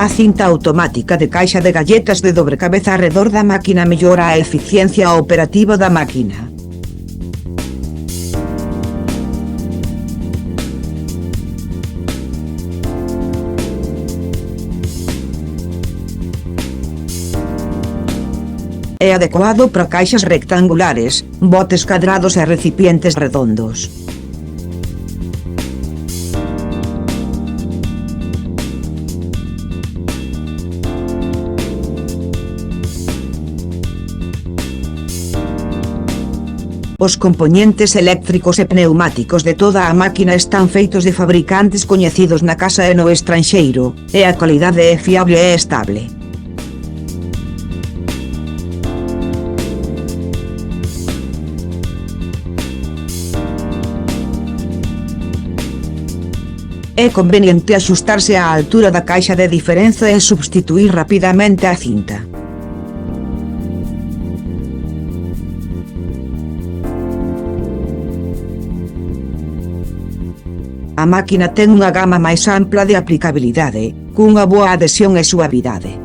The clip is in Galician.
A cinta automática de caixa de galletas de dobre cabeza arredor da máquina mellora a eficiencia operativa da máquina. É adecuado para caixas rectangulares, botes cadrados e recipientes redondos. Os compoñentes eléctricos e pneumáticos de toda a máquina están feitos de fabricantes coñecidos na casa e no estranxeiro, e a calidade é fiable e estable. É conveniente axustarse á altura da caixa de diferenza e substituír rapidamente a cinta. A máquina ten unha gama máis ampla de aplicabilidade, cunha boa adhesión e suavidade.